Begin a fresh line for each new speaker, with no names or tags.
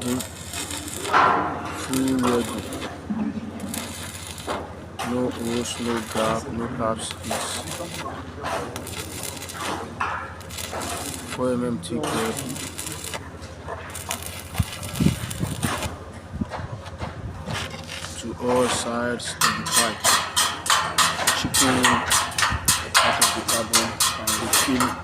welding, full welding. No holes, no gap, no half space. 4 mm thick welding. To all sides of the pipe, chipping out of the carbon and refilling.